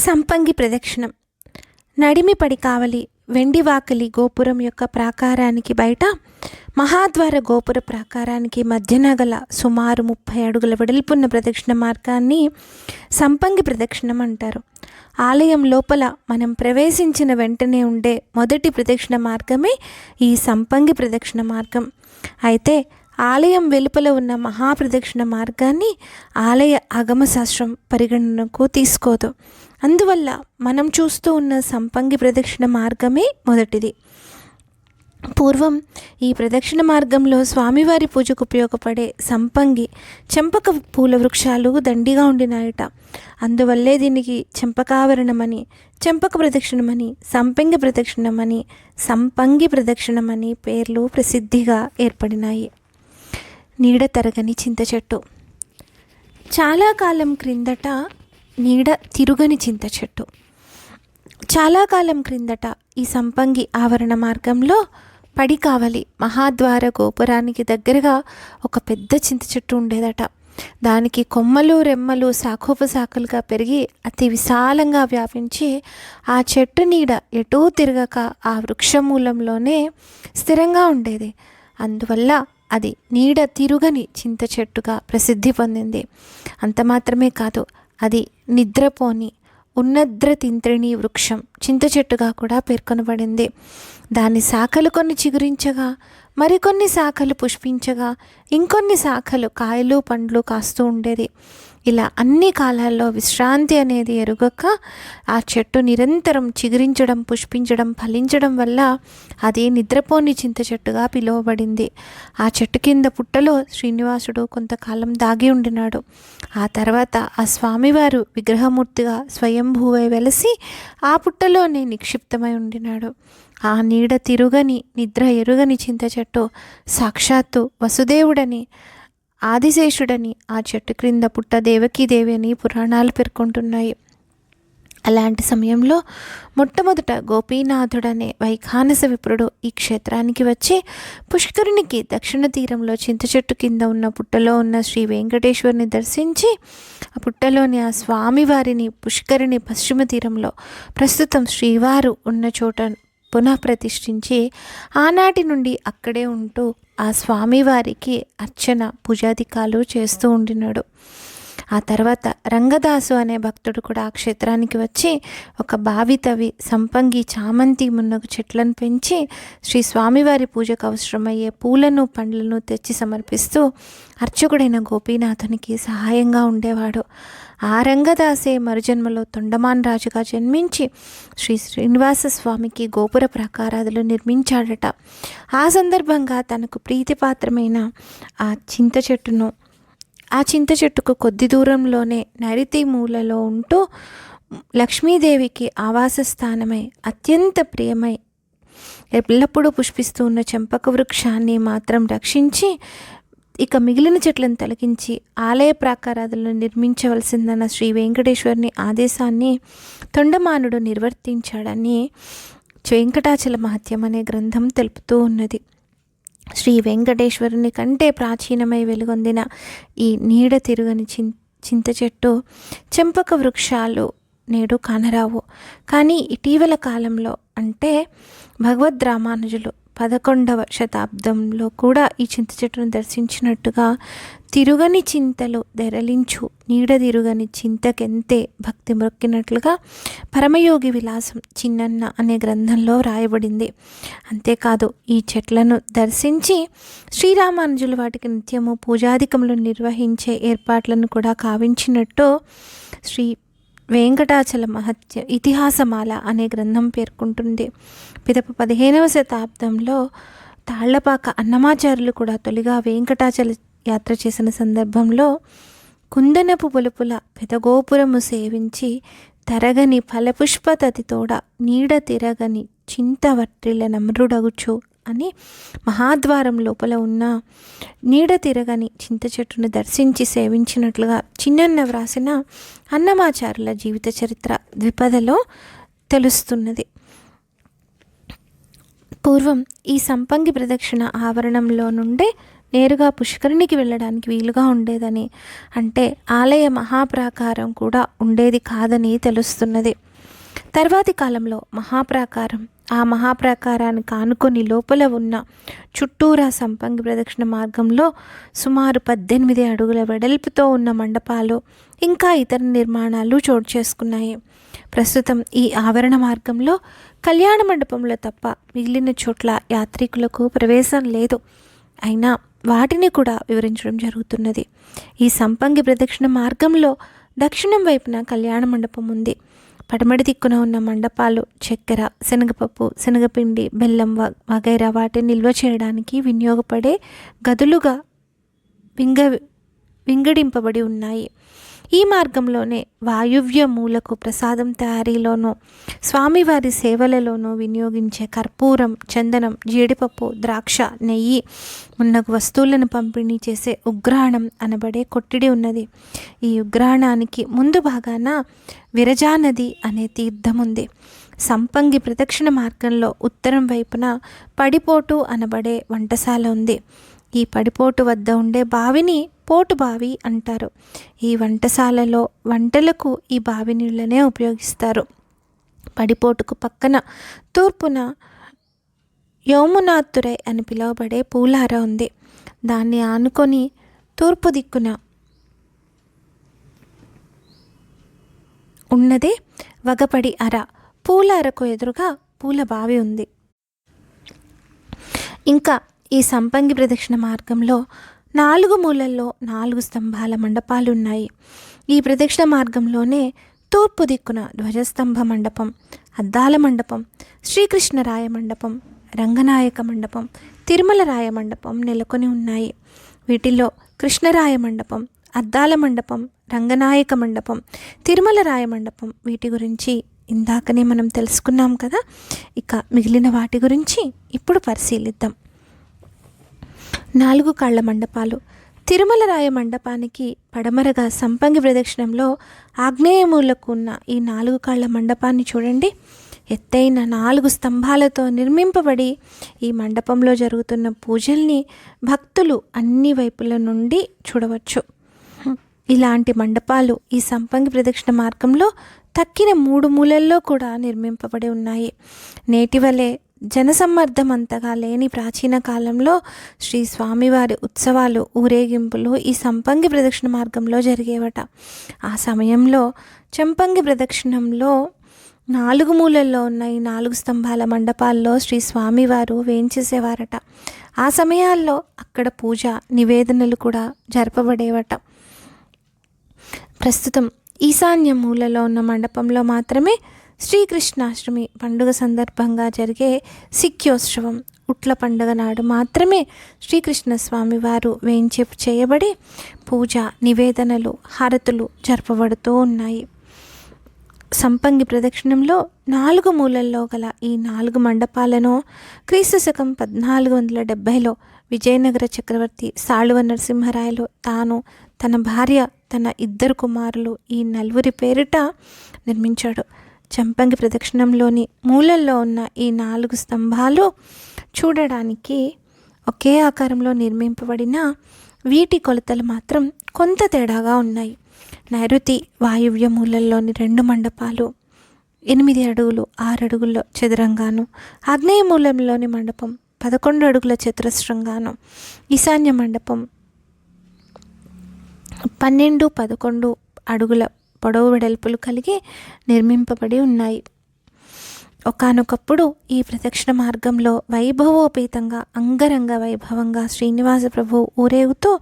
సంపంగి ప్రదక్షిణం. నడిమి పడి కావలి వెండివాకలి గోపురం యొక్క ప్రాకారానికి బయట మహాద్వార గోపుర ప్రాకారానికి మధ్యన గల సుమారు 30 అడుగుల వెడల్పున్న ప్రదక్షిణ మార్గాన్ని సంపంగి ప్రదక్షిణం అంటారు. ఆలయం లోపల మనం ప్రవేశించిన వెంటనే ఉండే మొదటి ప్రదక్షిణ మార్గమే ఈ సంపంగి ప్రదక్షిణ మార్గం. అయితే ఆలయం వెలుపల ఉన్న మహాప్రదక్షిణ మార్గాన్ని ఆలయ ఆగమశాస్త్రం పరిగణనకు తీసుకోదు. అందువల్ల మనం చూస్తూ ఉన్న సంపంగి ప్రదక్షిణ మార్గమే మొదటిది. పూర్వం ఈ ప్రదక్షిణ మార్గంలో స్వామివారి పూజకు ఉపయోగపడే సంపంగి చెంపక పూల వృక్షాలు దండిగా ఉండినాయట. అందువల్లే దీనికి చెంపకావరణమని, చెంపక ప్రదక్షిణమని, సంపంగి ప్రదక్షిణమని, సంపంగి ప్రదక్షిణమని పేర్లు ప్రసిద్ధిగా ఏర్పడినాయి. నీడ తరగని చింత చెట్టు. చాలా కాలం క్రిందట నీడ తిరుగని చింత చెట్టు. చాలా కాలం క్రిందట ఈ సంపంగి ఆవరణ మార్గంలో పడి కావలి మహాద్వార గోపురానికి దగ్గరగా ఒక పెద్ద చింత చెట్టు ఉండేదట. దానికి కొమ్మలు రెమ్మలు శాఖోపశాఖలుగా పెరిగి అతి విశాలంగా వ్యాపించి ఆ చెట్టు నీడ ఎటూ తిరగక ఆ వృక్షమూలంలోనే స్థిరంగా ఉండేది. అందువల్ల అది నీడ తిరుగని చింత చెట్టుగా ప్రసిద్ధి పొందింది. అంత మాత్రమే కాదు, అది నిద్రపోని ఉన్నద్ర తింత్రిణి వృక్షం చింత చెట్టుగా కూడా పేర్కొనబడింది. దాని శాఖలు కొన్ని చిగురించగా, మరికొన్ని శాఖలు పుష్పించగా, ఇంకొన్ని శాఖలు కాయలు పండ్లు కాస్తూ ఉండేది. ఇలా అన్ని కాలాల్లో విశ్రాంతి అనేది ఎరుగక ఆ చెట్టు నిరంతరం చిగురించడం, పుష్పించడం, ఫలించడం వల్ల అది నిద్రపోని చింత చెట్టుగా పిలువబడింది. ఆ చెట్టు కింద పుట్టలో శ్రీనివాసుడు కొంతకాలం దాగి ఉండినాడు. ఆ తర్వాత ఆ స్వామివారు విగ్రహమూర్తిగా స్వయంభూవై వెలసి ఆ పుట్టలోనే నిక్షిప్తమై ఉండినాడు. ఆ నీడ తిరుగని నిద్ర ఎరుగని చింత చెట్టు సాక్షాత్తు వసుదేవుడని, ఆదిశేషుడని, ఆ చెట్టు క్రింద పుట్ట దేవకీదేవి అని పురాణాలు పేర్కొంటున్నాయి. అలాంటి సమయంలో మొట్టమొదట గోపీనాథుడనే వైఖానస విప్రుడు ఈ క్షేత్రానికి వచ్చి పుష్కరునికి దక్షిణ తీరంలో చింత చెట్టు కింద ఉన్న పుట్టలో ఉన్న శ్రీ వెంకటేశ్వరుని దర్శించి ఆ పుట్టలోని ఆ స్వామివారిని పుష్కరిణి పశ్చిమ తీరంలో ప్రస్తుతం శ్రీవారు ఉన్న చోట పునఃప్రతిష్ఠించి ఆనాటి నుండి అక్కడే ఉంటూ ఆ స్వామివారికి అర్చన పూజాధికాలు చేస్తూ ఉండినాడు. ఆ తర్వాత రంగదాసు అనే భక్తుడు కూడా ఆ క్షేత్రానికి వచ్చి ఒక బావి తవ్వి సంపంగి, చామంతి మున్నగు చెట్లను పెంచి శ్రీ స్వామివారి పూజకు అవసరమయ్యే పూలను పండ్లను తెచ్చి సమర్పిస్తూ అర్చకుడైన గోపీనాథునికి సహాయంగా ఉండేవాడు. ఆ రంగదాసే మరుజన్మలో తొండమాన్ రాజుగా జన్మించి శ్రీ శ్రీనివాస స్వామికి గోపుర ప్రాకారాదులు నిర్మించాడట. ఆ సందర్భంగా తనకు ప్రీతిపాత్రమైన ఆ చింత చెట్టుకు కొద్ది దూరంలోనే నైరుతి మూలలో ఉంటూ లక్ష్మీదేవికి ఆవాస స్థానమై అత్యంత ప్రియమై ఎల్లప్పుడూ పుష్పిస్తూ ఉన్న చెంపక వృక్షాన్ని మాత్రం రక్షించి ఇక మిగిలిన చెట్లను తొలగించి ఆలయ ప్రాకారాదులను నిర్మించవలసిందన్న శ్రీ వెంకటేశ్వరుని ఆదేశాన్ని తొండమానుడు నిర్వర్తించాడని వెంకటాచల మహత్యం అనే గ్రంథం తెలుపుతూ ఉన్నది. శ్రీ వెంకటేశ్వరుని కంటే ప్రాచీనమై వెలుగొందిన ఈ నీడ తిరుగని చింత చెట్టు, చెంపక వృక్షాలు నేడు కానరావు. కానీ ఇటీవల కాలంలో అంటే భగవద్ రామానుజులు 11వ శతాబ్దంలో కూడా ఈ చింత చెట్టును దర్శించినట్టుగా తిరుగని చింతలు దెరలించు నీడ తిరుగని చింతకెంతే భక్తి మొక్కినట్లుగా పరమయోగి విలాసం చిన్నన్న అనే గ్రంథంలో రాయబడింది. అంతేకాదు ఈ చెట్లను దర్శించి శ్రీరామానుజులు వాటికి నిత్యము పూజాధికములు నిర్వహించే ఏర్పాట్లను కూడా కావించినట్టు శ్రీ వెంకటాచల మహత్య ఇతిహాసమాల అనే గ్రంథం పేర్కొంటుంది. పిదప 15వ శతాబ్దంలో తాళ్లపాక అన్నమాచార్యులు కూడా తొలిగా వెంకటాచల యాత్ర చేసిన సందర్భంలో కుందనపు బొలుపుల పెదగోపురము సేవించి తరగని ఫలపుష్పతతితోడ నీడ తిరగని చింతవట్రిల నమ్రుడగుచు అని మహాద్వారం లోపల ఉన్న నీడ తిరగని చింత చెట్టును దర్శించి సేవించినట్లుగా చిన్నన్న వ్రాసిన అన్నమాచారుల జీవిత చరిత్ర ద్విపదలో తెలుస్తున్నది. పూర్వం ఈ సంపంగి ప్రదక్షిణ ఆవరణంలో నుండే నేరుగా పుష్కరిణికి వెళ్ళడానికి వీలుగా ఉండేదని, అంటే ఆలయ మహాప్రాకారం కూడా ఉండేది కాదని తెలుస్తున్నది. తర్వాతి కాలంలో ఆ మహాప్రాకారానికి ఆనుకొని లోపల ఉన్న చుట్టూరా సంపంగి ప్రదక్షిణ మార్గంలో సుమారు 18 అడుగుల వెడల్పుతో ఉన్న మండపాలు ఇంకా ఇతర నిర్మాణాలు చోటు చేసుకున్నాయి. ప్రస్తుతం ఈ ఆవరణ మార్గంలో కళ్యాణ మండపంలో తప్ప మిగిలిన చోట్ల యాత్రికులకు ప్రవేశం లేదు. అయినా వాటిని కూడా వివరించడం జరుగుతున్నది. ఈ సంపంగి ప్రదక్షిణ మార్గంలో దక్షిణం వైపున కళ్యాణ మండపం ఉంది. పడమటి దిక్కున ఉన్న మండపాలు చక్కెర, శనగపప్పు, శనగపిండి, బెల్లం వగైరా వాటిని నిల్వ చేయడానికి వినియోగపడే గదులుగా వింగడింపబడి ఉన్నాయి. ఈ మార్గంలోనే వాయువ్య మూలకు ప్రసాదం తయారీలోనూ స్వామివారి సేవలలోనూ వినియోగించే కర్పూరం, చందనం, జీడిపప్పు, ద్రాక్ష, నెయ్యి మున్నగు వస్తువులను పంపిణీ చేసే ఉగ్రాణం అనబడే కొట్టిడి ఉన్నది. ఈ ఉగ్రాణానికి ముందు భాగాన విరజా నది అనే తీర్థం ఉంది. సంపంగి ప్రదక్షిణ మార్గంలో ఉత్తరం వైపున పడిపోటు అనబడే వంటశాల ఉంది. ఈ పడిపోటు వద్ద ఉండే బావిని పోటు బావి అంటారు. ఈ వంటశాలలో వంటలకు ఈ బావి నీళ్ళనే ఉపయోగిస్తారు. పడిపోటుకు పక్కన తూర్పున యమునాతురై అని పిలువబడే పూలార ఉంది. దాన్ని ఆనుకొని తూర్పు దిక్కున ఉన్నదే వగపడి అర. పూలారకు ఎదురుగా పూల బావి ఉంది. ఇంకా ఈ సంపంగి ప్రదక్షిణ మార్గంలో 4 మూలల్లో 4 స్తంభాల మండపాలు ఉన్నాయి. ఈ ప్రదక్షిణ మార్గంలోనే తూర్పు దిక్కున ధ్వజస్తంభ మండపం, అద్దాల మండపం, శ్రీకృష్ణరాయ మండపం, రంగనాయక మండపం, తిరుమల రాయ మండపం నెలకొని ఉన్నాయి. వీటిల్లో కృష్ణరాయ మండపం, అద్దాల మండపం, రంగనాయక మండపం, తిరుమల రాయ మండపం వీటి గురించి ఇందాకనే మనం తెలుసుకున్నాం కదా. ఇక మిగిలిన వాటి గురించి ఇప్పుడు పరిశీలిద్దాం. 4 కాళ్ల మండపాలు. తిరుమల రాయ మండపానికి పడమరగా సంపంగి ప్రదక్షిణంలో ఆగ్నేయమూలకు ఉన్న ఈ 4 కాళ్ల మండపాన్ని చూడండి. ఎత్తైన 4 స్తంభాలతో నిర్మింపబడి ఈ మండపంలో జరుగుతున్న పూజల్ని భక్తులు అన్ని వైపుల నుండి చూడవచ్చు. ఇలాంటి మండపాలు ఈ సంపంగి ప్రదక్షిణ మార్గంలో తక్కిన 3 మూలల్లో కూడా నిర్మింపబడి ఉన్నాయి. నేటి వలె జనసమ్మర్దం అంతగా లేని ప్రాచీన కాలంలో శ్రీ స్వామివారి ఉత్సవాలు, ఊరేగింపులు ఈ సంపంగి ప్రదక్షిణ మార్గంలో జరిగేవట. ఆ సమయంలో చంపంగి ప్రదక్షిణంలో 4 మూలల్లో ఉన్న ఈ 4 స్తంభాల మండపాల్లో శ్రీ స్వామివారు వేంచేసేవారట. ఆ సమయాల్లో అక్కడ పూజ, నివేదనలు కూడా జరపబడేవట. ప్రస్తుతం ఈశాన్య మూలలో ఉన్న మండపంలో మాత్రమే శ్రీకృష్ణాష్టమి పండుగ సందర్భంగా జరిగే సిక్యోత్సవం, ఉట్ల పండుగ నాడు మాత్రమే శ్రీకృష్ణ స్వామి వారు వేంచేపు చేయబడి పూజ, నివేదనలు, హారతులు జరపబడుతూ ఉన్నాయి. సంపంగి ప్రదక్షిణంలో 4 మూలల్లో గల ఈ 4 మండపాలను క్రీస్తు శకం 1470లో విజయనగర చక్రవర్తి సాళువ నరసింహరాయలు తాను, తన భార్య, తన 2 కుమారులు ఈ 4 పేరిట నిర్మించాడు. చంపంగి ప్రదక్షిణంలోని మూలల్లో ఉన్న ఈ 4 స్తంభాలు చూడడానికి ఒకే ఆకారంలో నిర్మింపబడిన వీటి కొలతలు మాత్రం కొంత తేడాగా ఉన్నాయి. నైరుతి వాయువ్య మూలల్లోని 2 మండపాలు 8 అడుగులు 6 అడుగుల్లో చదురంగాను, ఆగ్నేయ మూలంలోని మండపం 11 అడుగుల చతురస్రంగాను, ఈశాన్య మండపం 12-11 అడుగుల పొడవు వెడల్పులు కలిగి నిర్మింపబడి ఉన్నాయి. ఒకానొకప్పుడు ఈ ప్రదక్షిణ మార్గంలో వైభవోపేతంగా, అంగరంగ వైభవంగా శ్రీనివాస ప్రభువు ఊరేగుతూ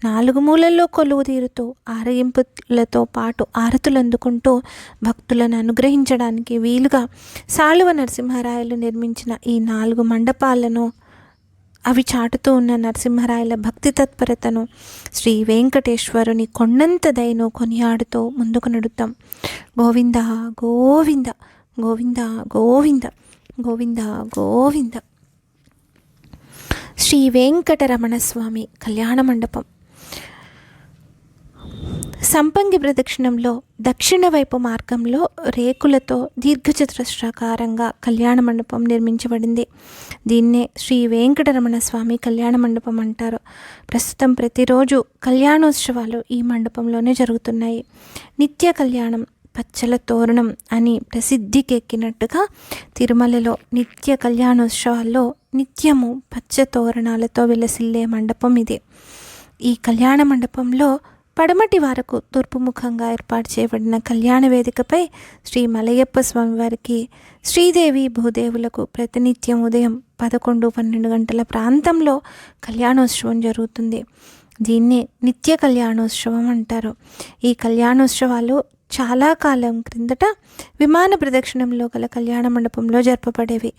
4 మూలల్లో కొలువు తీరుతూ ఆరగింపులతో పాటు ఆరతులు అందుకుంటూ భక్తులను అనుగ్రహించడానికి వీలుగా సాళువ నరసింహరాయలు నిర్మించిన ఈ 4 మండపాలను, అవి చాటుతూ ఉన్న నరసింహరాయల భక్తి తత్పరతను, శ్రీ వెంకటేశ్వరుని కొండంత దయను కొనియాడుతూ ముందుకు నడుద్దాం. గోవింద గోవింద గోవింద గోవింద గోవింద గోవింద. శ్రీ వెంకటరమణ స్వామి కళ్యాణ మండపం. సంపంగి ప్రదక్షిణంలో దక్షిణ వైపు మార్గంలో రేకులతో దీర్ఘచతురస్రాకారంగా కళ్యాణ మండపం నిర్మించబడింది. దీన్నే శ్రీ వెంకటరమణ స్వామి కళ్యాణ మండపం అంటారు. ప్రస్తుతం ప్రతిరోజు కళ్యాణోత్సవాలు ఈ మండపంలోనే జరుగుతున్నాయి. నిత్య కళ్యాణం పచ్చల తోరణం అని ప్రసిద్ధికెక్కినట్టుగా తిరుమలలో నిత్య కళ్యాణోత్సవాల్లో నిత్యము పచ్చ తోరణాలతో విలసిల్లే మండపం ఇది. ఈ కళ్యాణ మండపంలో పడమటి వారకు తూర్పుముఖంగా ఏర్పాటు చేయబడిన కళ్యాణ వేదికపై శ్రీ మలయప్ప స్వామివారికి శ్రీదేవి భూదేవులకు ప్రతినిత్యం ఉదయం 11-12 గంటల ప్రాంతంలో కళ్యాణోత్సవం జరుగుతుంది. దీన్నే నిత్య కళ్యాణోత్సవం అంటారు. ఈ కళ్యాణోత్సవాలు చాలా కాలం క్రిందట విమాన ప్రదక్షిణంలో గల కళ్యాణ మండపంలో జరపబడేవి.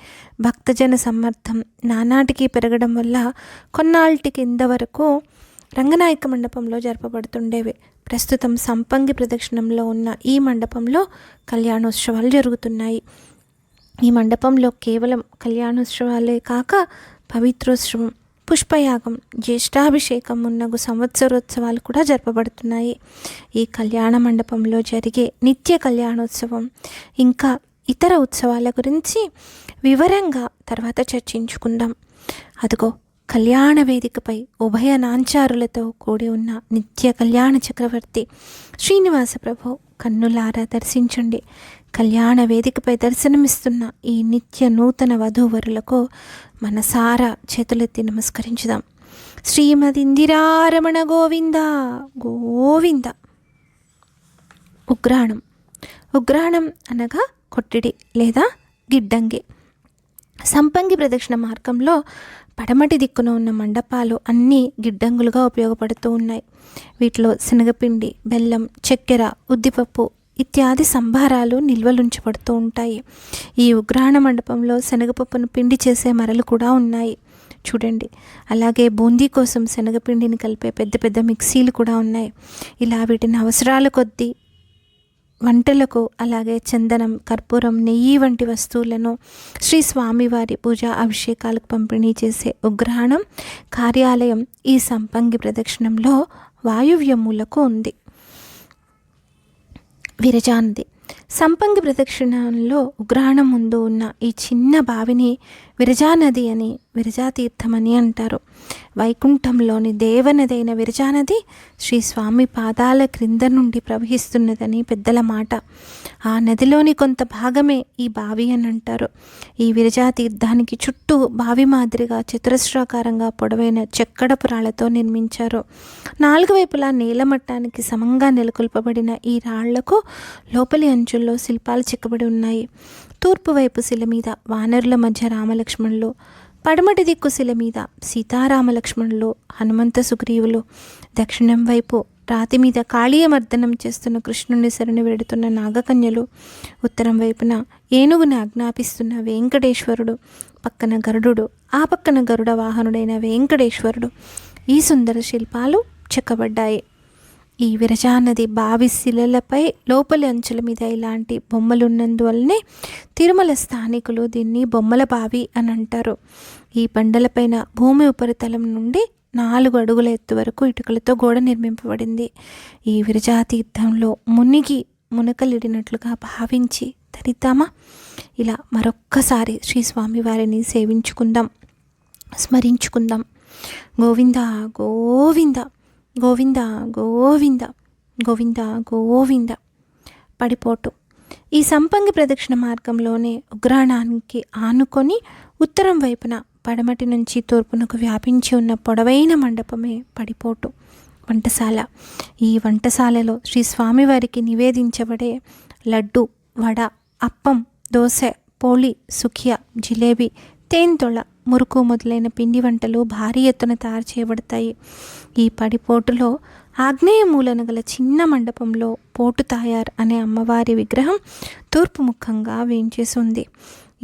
భక్తజన సమ్మర్థం నానాటికి పెరగడం వల్ల కొన్నాళ్ళకి కింద వరకు రంగనాయక మండపంలో జరపబడుతుండేవి. ప్రస్తుతం సంపంగి ప్రదక్షిణంలో ఉన్న ఈ మండపంలో కళ్యాణోత్సవాలు జరుగుతున్నాయి. ఈ మండపంలో కేవలం కళ్యాణోత్సవాలే కాక పవిత్రోత్సవం, పుష్పయాగం, జ్యేష్ఠాభిషేకం మున్నగు సంవత్సరోత్సవాలు కూడా జరపబడుతున్నాయి. ఈ కళ్యాణ మండపంలో జరిగే నిత్య కళ్యాణోత్సవం ఇంకా ఇతర ఉత్సవాల గురించి వివరంగా తర్వాత చర్చించుకుందాం. అదిగో కళ్యాణ వేదికపై ఉభయ నాంచారులతో కూడి ఉన్న నిత్య కళ్యాణ చక్రవర్తి శ్రీనివాస ప్రభు కన్నులారా దర్శించండి. కళ్యాణ వేదికపై దర్శనమిస్తున్న ఈ నిత్య నూతన వధూవరులకు మనసారా చేతులెత్తి నమస్కరించుదాం. శ్రీమద్ ఇందిరారమణ గోవింద గోవింద. ఉగ్రాణం. ఉగ్రాణం అనగా కొట్టిడి లేదా గిడ్డంగి. సంపంగి ప్రదక్షిణ మార్గంలో పడమటి దిక్కున ఉన్న మండపాలు అన్నీ గిడ్డంగులుగా ఉపయోగపడుతూ ఉన్నాయి. వీటిలో శనగపిండి, బెల్లం, చక్కెర, ఉద్దిపప్పు ఇత్యాది సంభారాలు నిల్వలుంచబడుతూ ఉంటాయి. ఈ ఉగ్రాణ మండపంలో శనగపప్పును పిండి చేసే మరలు కూడా ఉన్నాయి చూడండి. అలాగే బూందీ కోసం శనగపిండిని కలిపే పెద్ద పెద్ద మిక్సీలు కూడా ఉన్నాయి. ఇలా వీటిని అవసరాల కొద్దీ వంటలకు, అలాగే చందనం, కర్పూరం, నెయ్యి వంటి వస్తువులను శ్రీ స్వామివారి పూజా అభిషేకాలకు పంపిణీ చేసే ఉగ్రాణం కార్యాలయం ఈ సంపంగి ప్రదక్షిణంలో వాయువ్య మూలకు ఉంది. విరజానది. సంపంగి ప్రదక్షిణంలో ఉగ్రాణం ముందు ఉన్న ఈ చిన్న బావిని విరజానది అని, విరజాతీర్థమని అంటారు. వైకుంఠంలోని దేవనదైన విరజానది శ్రీ స్వామి పాదాల క్రింద నుండి ప్రవహిస్తున్నదని పెద్దల మాట. ఆ నదిలోని కొంత భాగమే ఈ బావి అని అంటారు. ఈ విరజాతీర్థానికి చుట్టూ బావి మాదిరిగా చతురస్రాకారంగా పొడవైన చెక్కడపు రాళ్లతో నిర్మించారు. 4 వైపులా నేలమట్టానికి సమంగా నెలకొల్పబడిన ఈ రాళ్లకు లోపలి అంచుల్లో శిల్పాలు చెక్కబడి ఉన్నాయి. తూర్పు వైపు శిల మీద వానరుల మధ్య రామలక్ష్మణులు, పడమటి దిక్కు శిల మీద సీతారామలక్ష్మణులు, హనుమంత సుగ్రీవులు, దక్షిణం వైపు రాతి మీద కాళీయమర్దనం చేస్తున్న కృష్ణుని శరణి వెడుతున్న నాగకన్యలు, ఉత్తరం వైపున ఏనుగుని ఆజ్ఞాపిస్తున్న వెంకటేశ్వరుడు, పక్కన గరుడు, ఆ పక్కన గరుడ వాహనుడైన వెంకటేశ్వరుడు, ఈ సుందర శిల్పాలు చెక్కబడ్డాయి. ఈ విరజానది బావి శిలలపై లోపలి అంచుల మీద ఇలాంటి బొమ్మలున్నందువల్లనే తిరుమల స్థానికులు దీన్ని బొమ్మల బావి అని అంటారు. ఈ బండలపైన భూమి ఉపరితలం నుండి 4 అడుగుల ఎత్తు వరకు ఇటుకలతో గోడ నిర్మింపబడింది. ఈ విరజాతీర్థంలో మునకలిడినట్లుగా భావించి తరిద్దామా? ఇలా మరొక్కసారి శ్రీ స్వామివారిని సేవించుకుందాం, స్మరించుకుందాం. గోవింద గోవింద గోవింద గోవింద గోవింద గోవింద. పడిపోటు. ఈ సంపంగి ప్రదక్షిణ మార్గంలోనే ఉగ్రాణానికి ఆనుకొని ఉత్తరం వైపున పడమటి నుంచి తూర్పునకు వ్యాపించి ఉన్న పొడవైన మండపమే పడిపోటు వంటశాల. ఈ వంటశాలలో శ్రీ స్వామివారికి నివేదించబడే లడ్డు, వడ, అప్పం, దోశ, పోళి, సుఖియా, జిలేబీ, తేన్తొళ, మురుకు మొదలైన పిండి వంటలు భారీ ఎత్తున తయారు చేయబడతాయి. ఈ పడిపోటులో ఆగ్నేయ మూలన గల చిన్న మండపంలో పోటు తాయార్ అనే అమ్మవారి విగ్రహం తూర్పు ముఖంగా వేంచేసి ఉంది.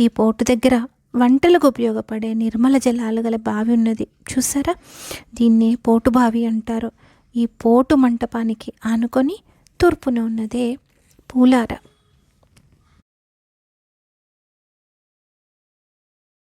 ఈ పోటు దగ్గర వంటలకు ఉపయోగపడే నిర్మల జలాలు గల బావి ఉన్నది చూసారా? దీన్నే పోటు బావి అంటారు. ఈ పోటు మంటపానికి ఆనుకొని తూర్పున ఉన్నదే పూలార.